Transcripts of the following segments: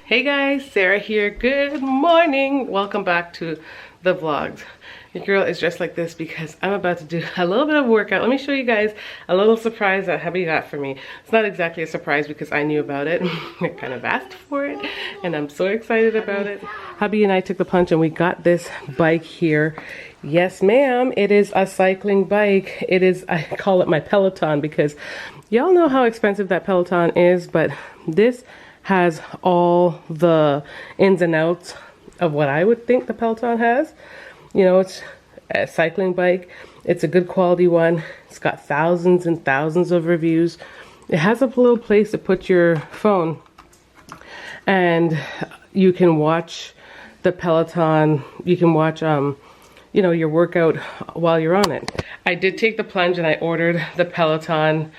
Hey guys, Sarah here. Good morning. Welcome back to the vlogs. Your girl is dressed like this because I'm about to do a little bit of workout. Let me show you guys a little surprise that hubby got for me. It's not exactly a surprise because I knew about it. I kind of asked for it and I'm so excited about it. Hubby and I took the plunge and we got this bike here. Yes ma'am, it is a cycling bike. It is, I call it my Peloton because y'all know how expensive that Peloton is, but this has all the ins and outs of what I would think the Peloton has. You know, it's a cycling bike. It's a good quality one. It's got thousands and thousands of reviews. It has a little place to put your phone and you can watch the Peloton. You can watch, you know, your workout while you're on it. I did take the plunge and I ordered the Peloton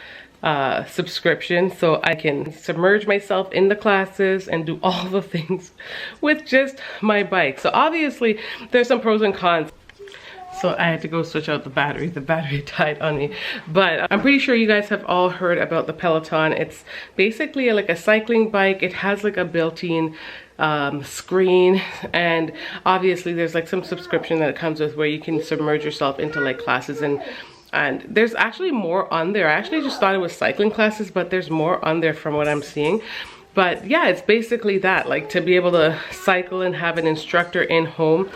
subscription so I can submerge myself in the classes and do all the things with just my bike. So obviously there's some pros and cons. So I had to go switch out the battery. The battery died on me. But I'm pretty sure you guys have all heard about the Peloton. It's basically like a cycling bike. It has like a built-in screen, and obviously there's like some subscription that it comes with where you can submerge yourself into like classes, and there's actually more on there. I actually just thought it was cycling classes, but there's more on there from what I'm seeing. But yeah, it's basically that, like to be able to cycle and have an instructor in home.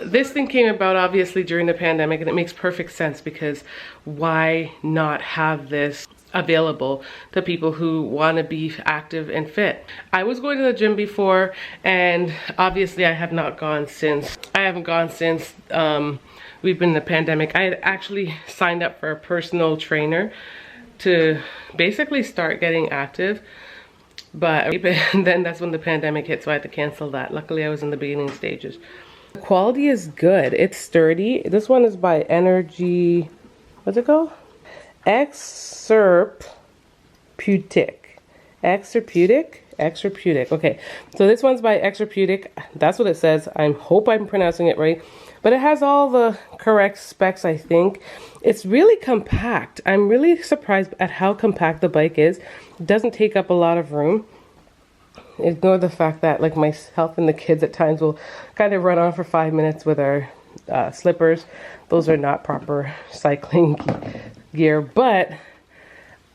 This thing came about obviously during the pandemic, and it makes perfect sense because why not have this available to people who want to be active and fit. I was going to the gym before, and obviously I have not gone since. I haven't gone since we've been in the pandemic. I had actually signed up for a personal trainer to basically start getting active, but then that's when the pandemic hit, so I had to cancel that. Luckily I was in the beginning stages. The quality is good. It's sturdy. This one is by Energy, what's it called? Exerpeutic. Exerpeutic. Okay, so this one's by Exerpeutic. That's what it says. I hope I'm pronouncing it right. But it has all the correct specs, I think. It's really compact. I'm really surprised at how compact the bike is. It doesn't take up a lot of room. Ignore the fact that like myself and the kids at times will kind of run on for 5 minutes with our slippers. Those are not proper cycling gear, but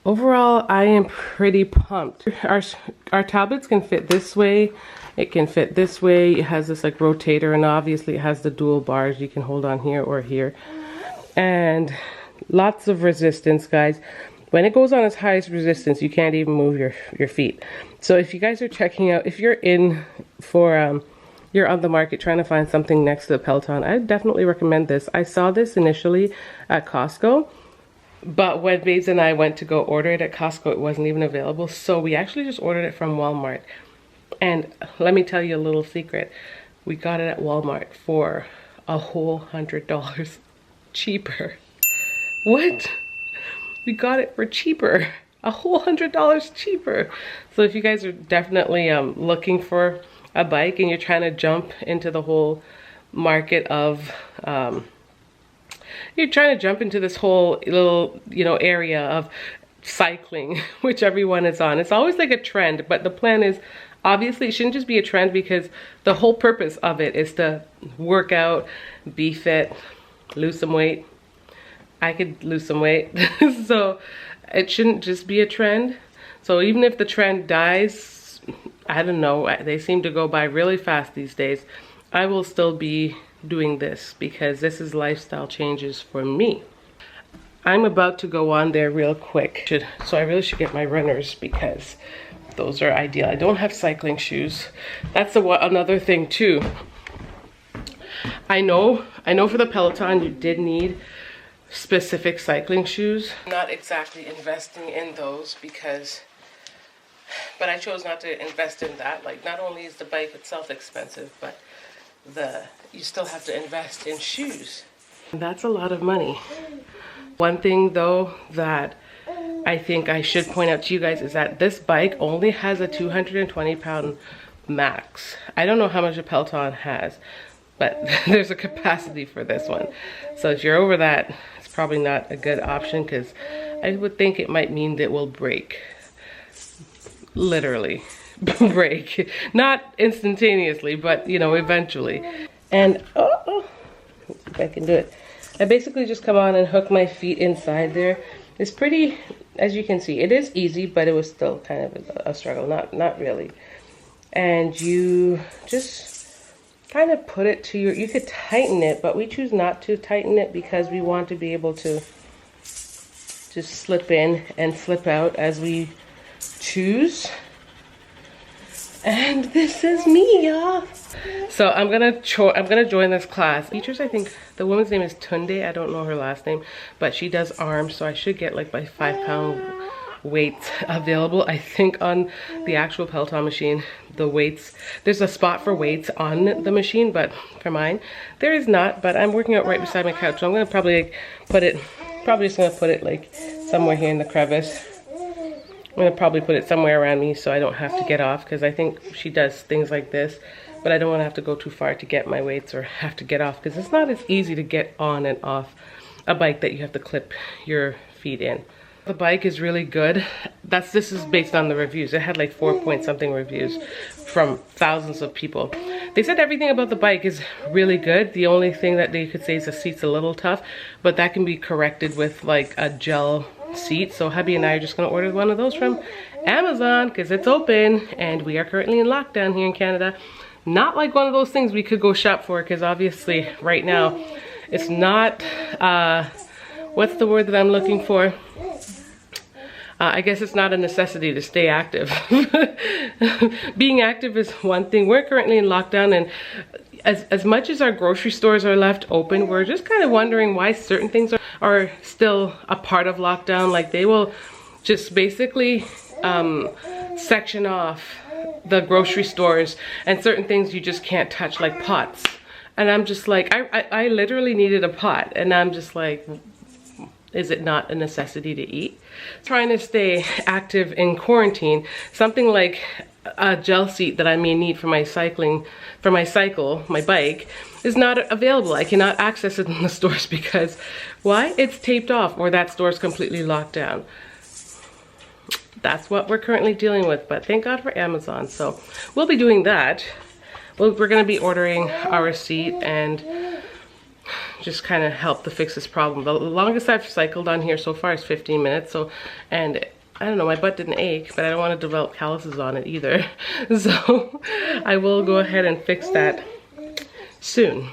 overall I am pretty pumped. Our tablets can fit this way. It can fit this way. It has this like rotator, and obviously it has the dual bars. You can hold on here or here. And lots of resistance, guys. When it goes on its highest resistance, you can't even move your feet. So if you guys are checking out, if you're in for, you're on the market trying to find something next to the Peloton, I definitely recommend this. I saw this initially at Costco, but when Babes and I went to go order it at Costco, it wasn't even available. So we actually just ordered it from Walmart. And let me tell you a little secret. We got it at Walmart for a whole $100 cheaper. What? We got it for cheaper. A whole $100 cheaper. So if you guys are definitely looking for a bike and you're trying to jump into the whole market of you're trying to jump into this whole little, you know, area of cycling, which everyone is on. It's always like a trend, but the plan is obviously it shouldn't just be a trend, because the whole purpose of it is to work out, be fit, lose some weight. I could lose some weight. So it shouldn't just be a trend. So even if the trend dies, I don't know, they seem to go by really fast these days, I will still be doing this because this is lifestyle changes for me. I'm about to go on there real quick. So I really should get my runners because those are ideal. I don't have cycling shoes. That's another thing too. I know for the Peloton you did need specific cycling shoes. I'm not exactly investing in those but I chose not to invest in that. Like, not only is the bike itself expensive, but you still have to invest in shoes. And that's a lot of money. One thing though that I think I should point out to you guys is that this bike only has a 220 pound max. I don't know how much a Peloton has, but there's a capacity for this one. So if you're over that, it's probably not a good option, because I would think it might mean that it will break. Literally break. Not instantaneously, but you know, eventually. And oh, if I can do it. I basically just come on and hook my feet inside there. It's pretty, as you can see, it is easy, but it was still kind of a struggle. Not really. And you just kind of put it to you could tighten it, but we choose not to tighten it because we want to be able to just slip in and slip out as we choose. And this is me, y'all. So I'm gonna join this class. Teachers, I think the woman's name is Tunde. I don't know her last name, but she does arms, so I should get like my 5 pound weights available. I think on the actual Peloton machine, the weights, there's a spot for weights on the machine, but for mine there is not. But I'm working out right beside my couch, so I'm gonna probably just gonna put it like somewhere here in the crevice. I'm gonna probably put it somewhere around me so I don't have to get off, because I think she does things like this, but I don't want to have to go too far to get my weights or have to get off, because it's not as easy to get on and off a bike that you have to clip your feet in. The bike is really good. This is based on the reviews. It had like 4-point-something reviews from thousands of people. They said everything about the bike is really good. The only thing that they could say is the seat's a little tough, but that can be corrected with like a gel seat. So hubby and I are just gonna order one of those from Amazon because it's open and we are currently in lockdown here in Canada. Not like one of those things we could go shop for, because obviously right now it's not, what's the word that I'm looking for? I guess it's not a necessity to stay active. Being active is one thing. We're currently in lockdown, and as much as our grocery stores are left open, we're just kind of wondering why certain things are still a part of lockdown. Like, they will just basically section off the grocery stores, and certain things you just can't touch, like pots. And I'm just like, I literally needed a pot, and I'm just like, is it not a necessity to eat? Trying to stay active in quarantine, something like a gel seat that I may need for my cycle, my bike, is not available. I cannot access it in the stores because, why? It's taped off, or that store's completely locked down. That's what we're currently dealing with, but thank God for Amazon. So we'll be doing that. We're gonna be ordering our seat and just kind of help to fix this problem. The longest I've cycled on here so far is 15 minutes. So, and I don't know, my butt didn't ache, but I don't want to develop calluses on it either. So I will go ahead and fix that soon.